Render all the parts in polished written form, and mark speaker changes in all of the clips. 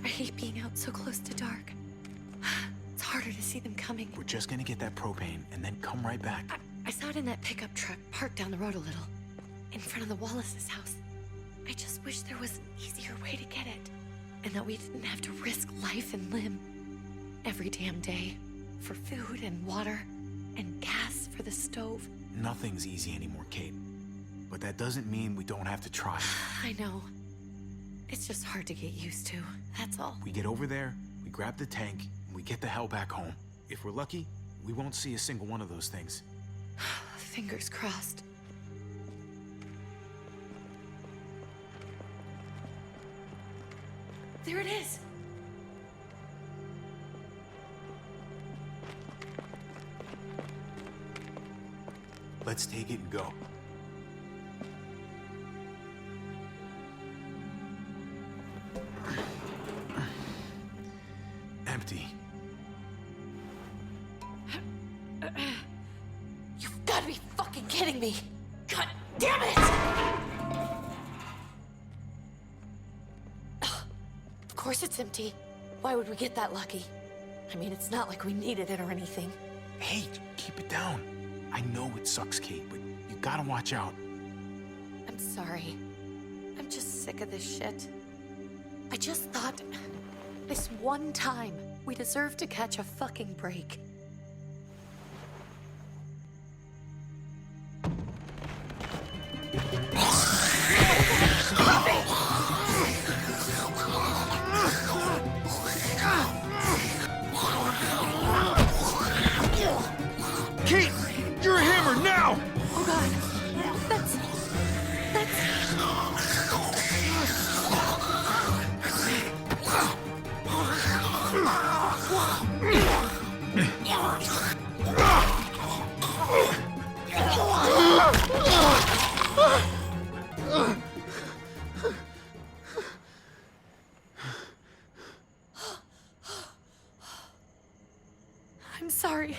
Speaker 1: I hate being out so close to dark. It's harder to see them coming.
Speaker 2: We're just gonna get that propane and then come right back.
Speaker 1: I saw it in that pickup truck parked down the road a little, in front of the Wallace's house. I just wish there was an easier way to get it, and that we didn't have to risk life and limb every damn day for food and water and gas for the stove.
Speaker 2: Nothing's easy anymore, Kate. But that doesn't mean we don't have to try.
Speaker 1: I know. It's just hard to get used to, that's all.
Speaker 2: We get over there, we grab the tank, and we get the hell back home. If we're lucky, we won't see a single one of those things.
Speaker 1: Fingers crossed. There it is!
Speaker 2: Let's take it and go. Empty.
Speaker 1: You've got to be fucking kidding me! God damn it! Of course it's empty. Why would we get that lucky? I mean, it's not like we needed it or anything.
Speaker 2: Hey, keep it down. I know it sucks, Kate, but you gotta watch out.
Speaker 1: I'm sorry. I'm just sick of this shit. I just thought, this one time, we deserve to catch a fucking break.
Speaker 2: Kate, you're a hammer now!
Speaker 1: Oh God, that's... I'm sorry.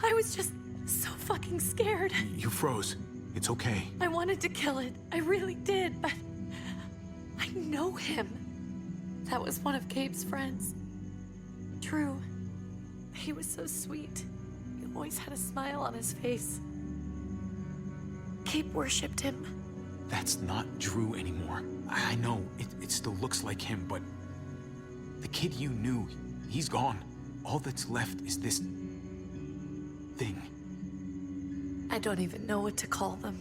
Speaker 1: I was just so fucking scared.
Speaker 2: You froze. It's okay.
Speaker 1: I wanted to kill it. I really did, but I know him. That was one of Gabe's friends. Drew. He was so sweet. He always had a smile on his face. Gabe worshipped him.
Speaker 2: That's not Drew anymore. I know, it still looks like him, but the kid you knew, he's gone. All that's left is this thing.
Speaker 1: I don't even know what to call them.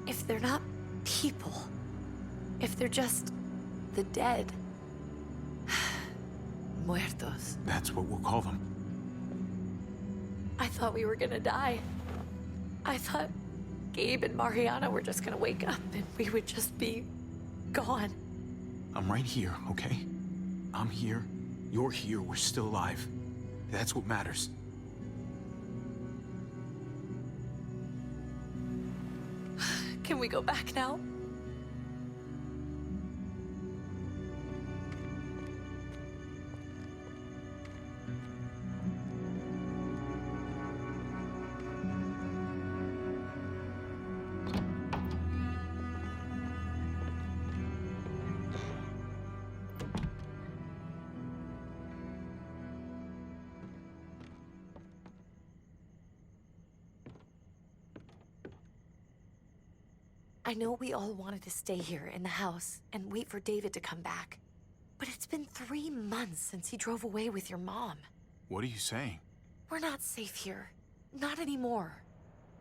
Speaker 1: If they're not people, if they're just the dead. Muertos.
Speaker 2: That's what we'll call them.
Speaker 1: I thought we were gonna die. I thought Gabe and Mariana were just gonna wake up and we would just be gone.
Speaker 2: I'm right here, okay? I'm here, you're here, we're still alive. That's what matters.
Speaker 1: Can we go back now? I know we all wanted to stay here in the house and wait for David to come back. But it's been 3 months since he drove away with your mom.
Speaker 2: What are you saying?
Speaker 1: We're not safe here. Not anymore.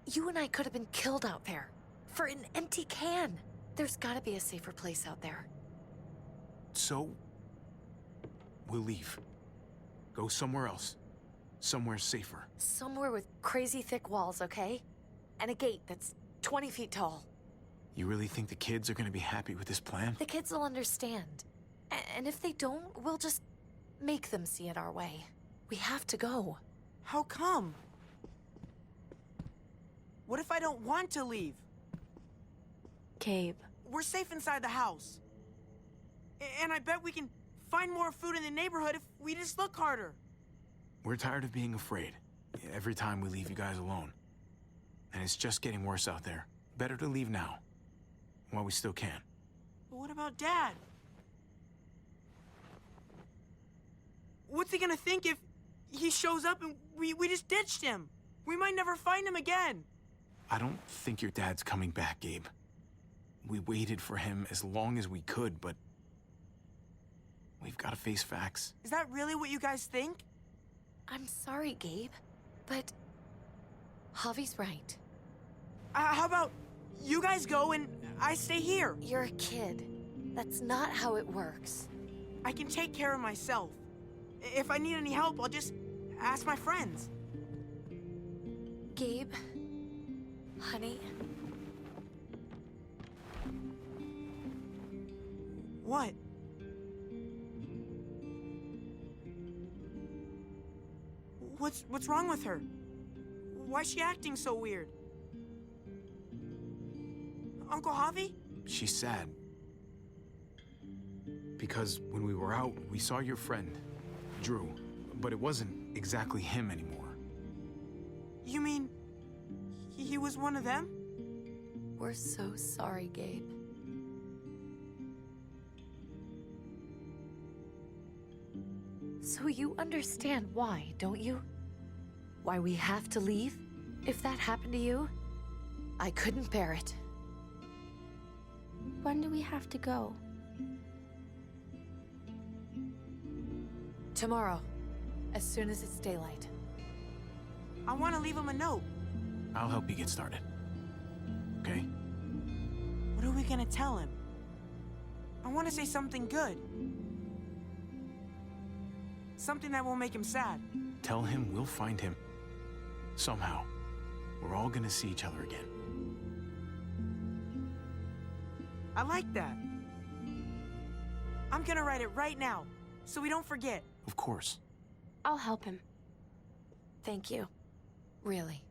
Speaker 1: You and I could have been killed out there. For an empty can. There's gotta be a safer place out there.
Speaker 2: So, we'll leave. Go somewhere else. Somewhere safer.
Speaker 1: Somewhere with crazy thick walls, okay? And a gate that's 20 feet tall.
Speaker 2: You really think the kids are gonna be happy with this plan?
Speaker 1: The kids will understand. And if they don't, we'll just make them see it our way. We have to go.
Speaker 3: How come? What if I don't want to leave?
Speaker 1: Gabe.
Speaker 3: We're safe inside the house. And I bet we can find more food in the neighborhood if we just look harder.
Speaker 2: We're tired of being afraid. Every time we leave you guys alone. And it's just getting worse out there. Better to leave now. While we still can.
Speaker 3: But what about Dad? What's he gonna think if he shows up and we just ditched him? We might never find him again.
Speaker 2: I don't think your dad's coming back, Gabe. We waited for him as long as we could, but we've got to face facts.
Speaker 3: Is that really what you guys think?
Speaker 1: I'm sorry, Gabe, but Javi's right.
Speaker 3: How about you guys go and I stay here?
Speaker 1: You're a kid. That's not how it works.
Speaker 3: I can take care of myself. If I need any help, I'll just ask my friends.
Speaker 1: Gabe, honey,
Speaker 3: What? What's wrong with her? Why's she acting so weird? Uncle Javi?
Speaker 2: She's sad. Because when we were out, we saw your friend, Drew, but it wasn't exactly him anymore.
Speaker 3: You mean he was one of them?
Speaker 1: we're so sorry, Gabe. So you understand why, don't you? Why we have to leave? If that happened to you, I couldn't bear it.
Speaker 4: When do we have to go?
Speaker 1: Tomorrow, as soon as it's daylight.
Speaker 3: I want to leave him a note.
Speaker 2: I'll help you get started. Okay?
Speaker 3: What are we gonna tell him? I want to say something good. Something that won't make him sad.
Speaker 2: Tell him we'll find him. Somehow. We're all gonna see each other again.
Speaker 3: I like that. I'm gonna write it right now, so we don't forget.
Speaker 2: Of course.
Speaker 4: I'll help him.
Speaker 1: Thank you. Really.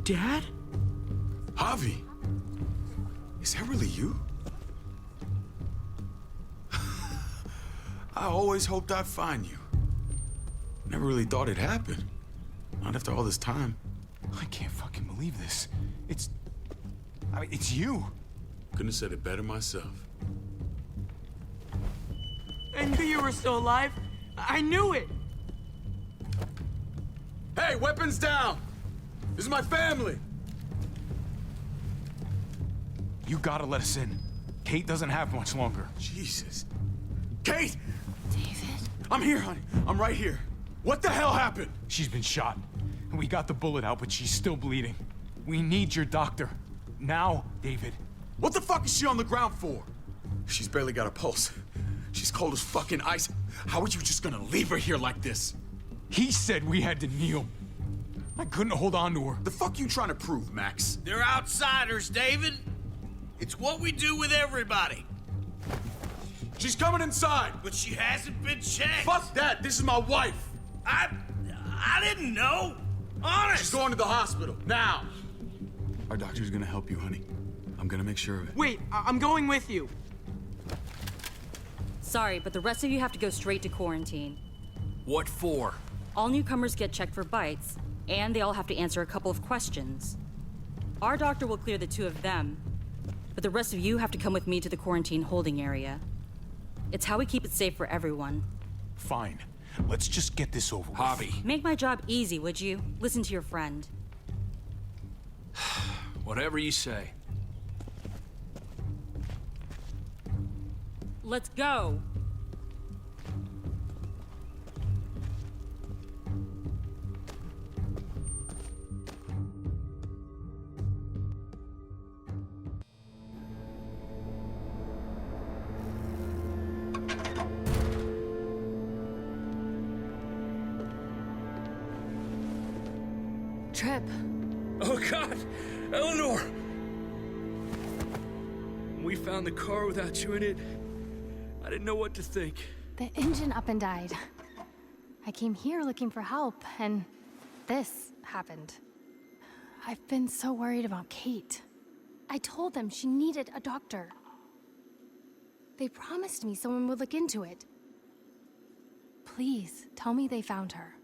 Speaker 3: Dad?
Speaker 5: Javi, is that really you? I always hoped I'd find you. Never really thought it'd happen. Not after all this time.
Speaker 2: I can't fucking believe this. It's you.
Speaker 5: Couldn't have said it better myself.
Speaker 3: I knew you were still alive. I knew it.
Speaker 5: Hey, weapons down! This is my family!
Speaker 2: You gotta let us in. Kate doesn't have much longer.
Speaker 5: Jesus. Kate!
Speaker 1: David?
Speaker 5: I'm here, honey. I'm right here. What the hell happened?
Speaker 2: She's been shot. And we got the bullet out, but she's still bleeding. We need your doctor. Now, David.
Speaker 5: What the fuck is she on the ground for? She's barely got a pulse. She's cold as fucking ice. How are you just gonna leave her here like this?
Speaker 2: He said we had to kneel. I couldn't hold on to her.
Speaker 5: The fuck you trying to prove, Max?
Speaker 6: They're outsiders, David. It's what we do with everybody.
Speaker 5: She's coming inside.
Speaker 6: But she hasn't been checked.
Speaker 5: Fuck that. This is my wife.
Speaker 6: I didn't know. Honest.
Speaker 5: She's going to the hospital now. Our doctor's gonna help you, honey. I'm gonna make sure of it.
Speaker 3: Wait, I'm going with you.
Speaker 7: Sorry, but the rest of you have to go straight to quarantine.
Speaker 6: What for?
Speaker 7: All newcomers get checked for bites, and they all have to answer a couple of questions. Our doctor will clear the two of them, but the rest of you have to come with me to the quarantine holding area. It's how we keep it safe for everyone.
Speaker 2: Fine. Let's just get this over with.
Speaker 6: Javi.
Speaker 7: Make my job easy, would you? Listen to your friend.
Speaker 6: Whatever you say.
Speaker 7: Let's go!
Speaker 1: Trip.
Speaker 6: Oh, God! Eleanor! When we found the car without you in it, I didn't know what to think.
Speaker 4: The engine up and died. I came here looking for help, and this happened. I've been so worried about Kate. I told them she needed a doctor. They promised me someone would look into it. Please, tell me they found her.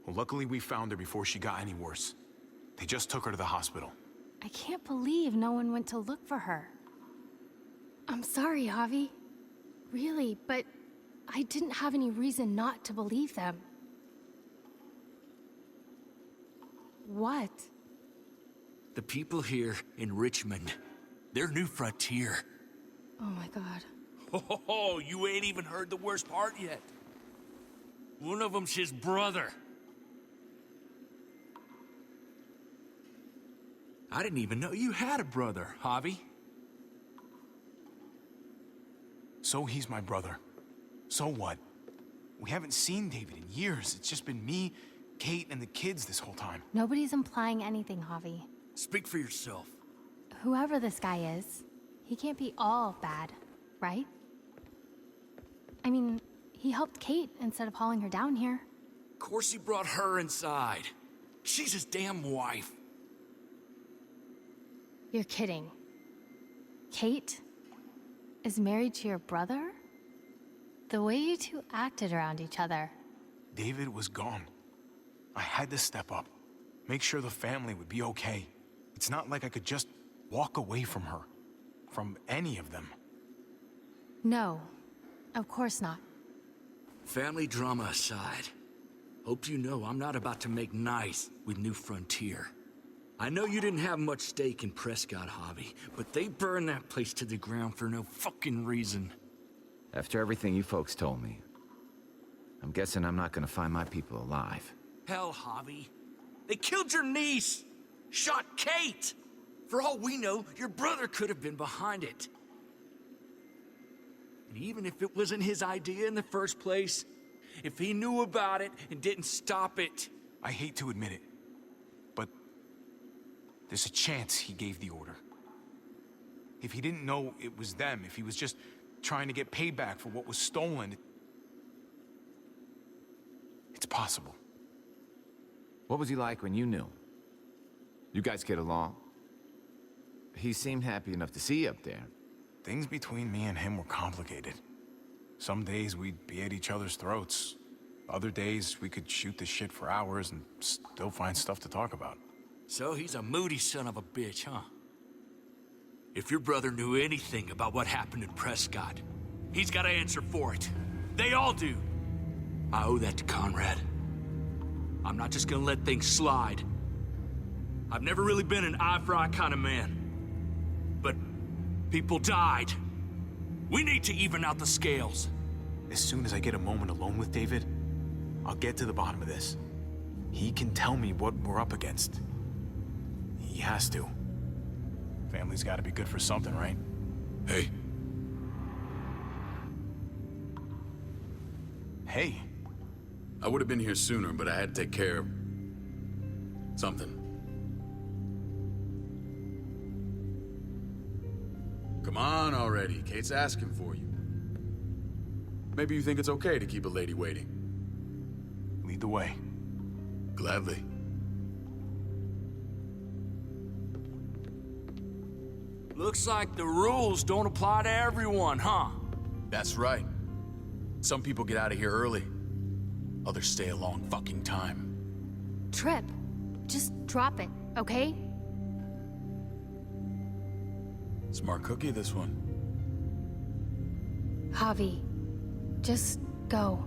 Speaker 2: Well, luckily we found her before she got any worse. They just took her to the hospital.
Speaker 4: I can't believe no one went to look for her. I'm sorry, Javi. Really, but I didn't have any reason not to believe them. What?
Speaker 6: The people here in Richmond, they're New Frontier.
Speaker 4: Oh my God.
Speaker 6: Oh, you ain't even heard the worst part yet. One of them's his brother. I didn't even know you had a brother, Javi.
Speaker 2: So he's my brother. So what? We haven't seen David in years. It's just been me, Kate, and the kids this whole time.
Speaker 4: Nobody's implying anything, Javi.
Speaker 6: Speak for yourself.
Speaker 4: Whoever this guy is, he can't be all bad, right? I mean, he helped Kate instead of hauling her down here.
Speaker 6: Of course he brought her inside. She's his damn wife.
Speaker 4: You're kidding. Kate is married to your brother? The way you two acted around each other.
Speaker 2: David was gone. I had to step up. Make sure the family would be okay. It's not like I could just walk away from her. From any of them.
Speaker 4: No, of course not.
Speaker 6: Family drama aside, hope you know I'm not about to make nice with New Frontier. I know you didn't have much stake in Prescott, Javi, but they burned that place to the ground for no fucking reason.
Speaker 8: After everything you folks told me, I'm guessing I'm not gonna find my people alive.
Speaker 6: Hell, Javi. They killed your niece! Shot Kate! For all we know, your brother could have been behind it. And even if it wasn't his idea in the first place, if he knew about it and didn't stop it...
Speaker 2: I hate to admit it, but there's a chance he gave the order. If he didn't know it was them, if he was just trying to get payback for what was stolen, it's possible.
Speaker 8: What was he like when you knew? You guys get along? He seemed happy enough to see you up there.
Speaker 2: Things between me and him were complicated. Some days we'd be at each other's throats. Other days we could shoot the shit for hours and still find stuff to talk about.
Speaker 6: So he's a moody son of a bitch, huh? If your brother knew anything about what happened in Prescott, he's got to answer for it. They all do. I owe that to Conrad. I'm not just gonna let things slide. I've never really been an eye-for-eye kind of man. But people died. We need to even out the scales.
Speaker 2: As soon as I get a moment alone with David, I'll get to the bottom of this. He can tell me what we're up against. He has to. Family's gotta be good for something, right?
Speaker 5: Hey,
Speaker 2: Hey,
Speaker 5: I would have been here sooner, but I had to take care of something. Come on already. Kate's asking for you. Maybe you think it's okay to keep a lady waiting.
Speaker 2: lead the way.
Speaker 5: Gladly.
Speaker 6: Looks like the rules don't apply to everyone, huh?
Speaker 5: That's right. Some people get out of here early. Others stay a long fucking time.
Speaker 4: Trip, just drop it, okay?
Speaker 5: Smart cookie, this one.
Speaker 4: Javi, just go.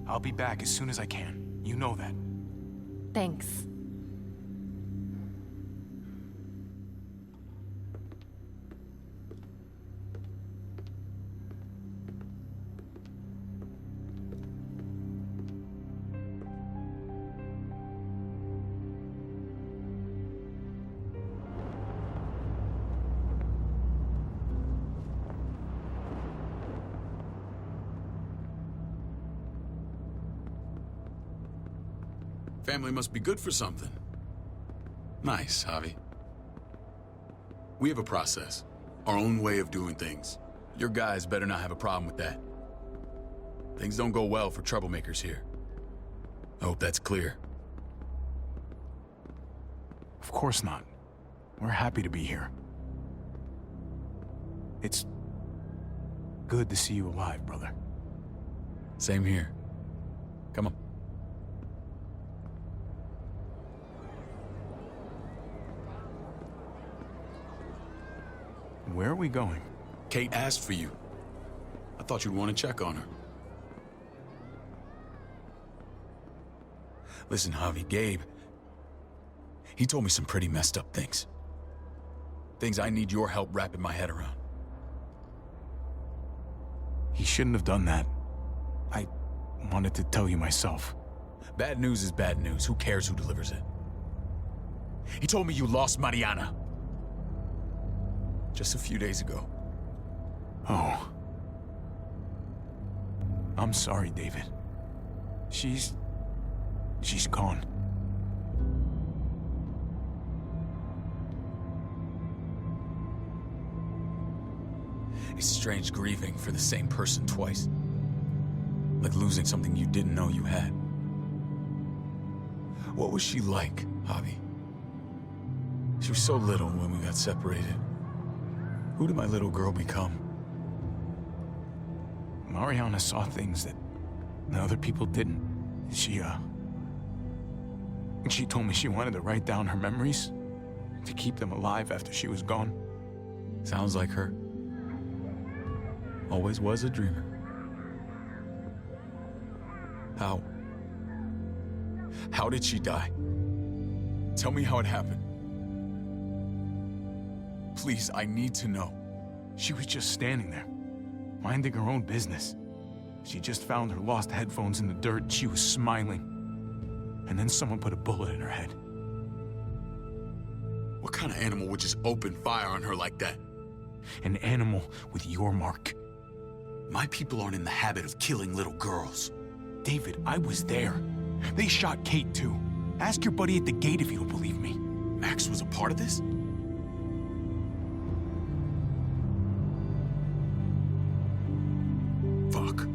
Speaker 2: I'll be back as soon as I can. You know that.
Speaker 4: Thanks.
Speaker 5: Family must be good for something. Nice, Javi. We have a process, our own way of doing things. Your guys better not have a problem with that. Things don't go well for troublemakers here. I hope that's clear.
Speaker 2: Of course not. We're happy to be here. It's good to see you alive, brother.
Speaker 5: Same here. Come on.
Speaker 2: Where are we going?
Speaker 5: Kate asked for you. I thought you'd want to check on her. Listen, Javi, Gabe, he told me some pretty messed up things. Things I need your help wrapping my head around.
Speaker 2: He shouldn't have done that. I wanted to tell you myself.
Speaker 5: Bad news is bad news. Who cares who delivers it? He told me you lost Mariana. Just a few days ago.
Speaker 2: Oh. I'm sorry, David. She's gone.
Speaker 5: It's strange grieving for the same person twice. Like losing something you didn't know you had. What was she like, Javi? She was so little when we got separated. Who did my little girl become?
Speaker 2: Mariana saw things that other people didn't. She told me she wanted to write down her memories to keep them alive after she was gone.
Speaker 5: Sounds like her. Always was a dreamer. How? How did she die? Tell me how it happened. Please, I need to know.
Speaker 2: She was just standing there, minding her own business. She just found her lost headphones in the dirt and she was smiling. And then someone put a bullet in her head.
Speaker 5: What kind of animal would just open fire on her like that?
Speaker 2: An animal with your mark.
Speaker 5: My people aren't in the habit of killing little girls.
Speaker 2: David, I was there. They shot Kate too. Ask your buddy at the gate if you don't believe me.
Speaker 5: Max was a part of this? Fuck.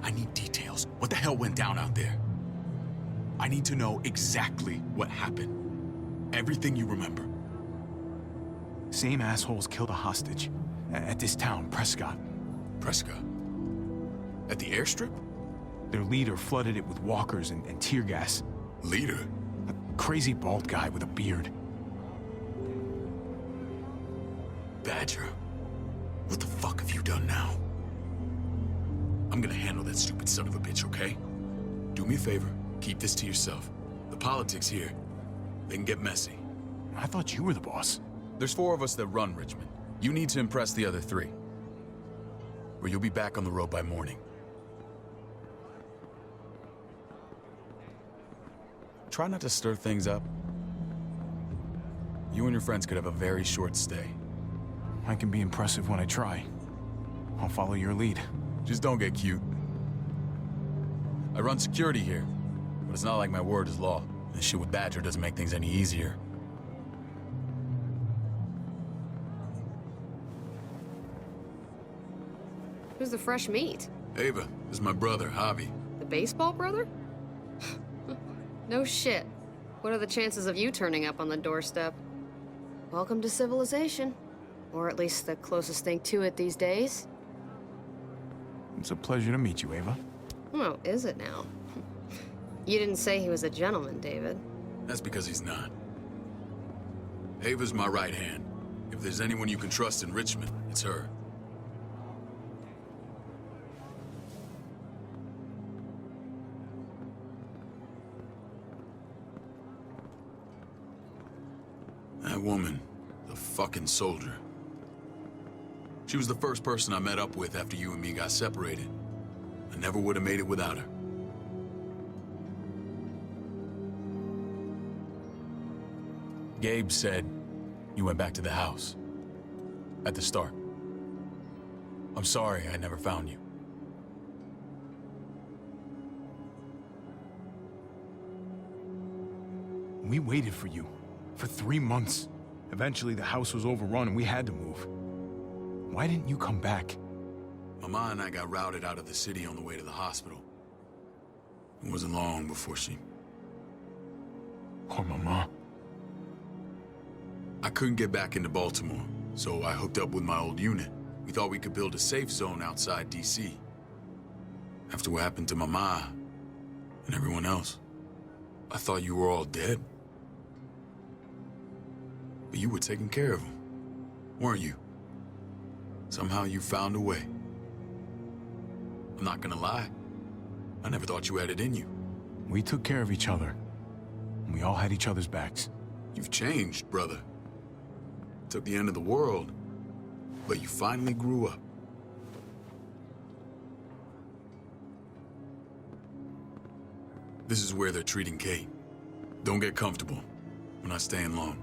Speaker 5: I need details. What the hell went down out there? I need to know exactly what happened. Everything you remember.
Speaker 2: Same assholes killed a hostage at this town, Prescott.
Speaker 5: Prescott? At the airstrip?
Speaker 2: Their leader flooded it with walkers and tear gas.
Speaker 5: Leader?
Speaker 2: A crazy bald guy with a beard.
Speaker 5: Badger, what the fuck have you done now? I'm gonna handle that stupid son of a bitch, okay? Do me a favor, keep this to yourself. The politics here, they can get messy.
Speaker 2: I thought you were the boss.
Speaker 5: There's 4 of us that run Richmond. You need to impress the other 3. Or you'll be back on the road by morning. Try not to stir things up. You and your friends could have a very short stay.
Speaker 2: I can be impressive when I try. I'll follow your lead.
Speaker 5: Just don't get cute. I run security here, but it's not like my word is law. This shit with Badger doesn't make things any easier.
Speaker 9: Who's the fresh meat?
Speaker 5: Ava, this is my brother, Javi.
Speaker 9: The baseball brother? No shit. What are the chances of you turning up on the doorstep? Welcome to civilization. Or at least the closest thing to it these days.
Speaker 2: It's a pleasure to meet you, Ava.
Speaker 9: Oh, is it now? You didn't say he was a gentleman, David.
Speaker 5: That's because he's not. Ava's my right hand. If there's anyone you can trust in Richmond, it's her. That woman, the fucking soldier. She was the first person I met up with after you and me got separated. I never would have made it without her. Gabe said you went back to the house. At the start. I'm sorry I never found you.
Speaker 2: We waited for you. For 3 months. Eventually, the house was overrun and we had to move. Why didn't you come back?
Speaker 5: Mama and I got routed out of the city on the way to the hospital. It wasn't long before she...
Speaker 2: Poor Mama.
Speaker 5: I couldn't get back into Baltimore, so I hooked up with my old unit. We thought we could build a safe zone outside D.C. After what happened to Mama and everyone else, I thought you were all dead. But you were taking care of them, weren't you? Somehow you found a way. I'm not gonna lie. I never thought you had it in you.
Speaker 2: We took care of each other. And we all had each other's backs.
Speaker 5: You've changed, brother. Took the end of the world, but you finally grew up. This is where they're treating Kate. Don't get comfortable. We're not staying long.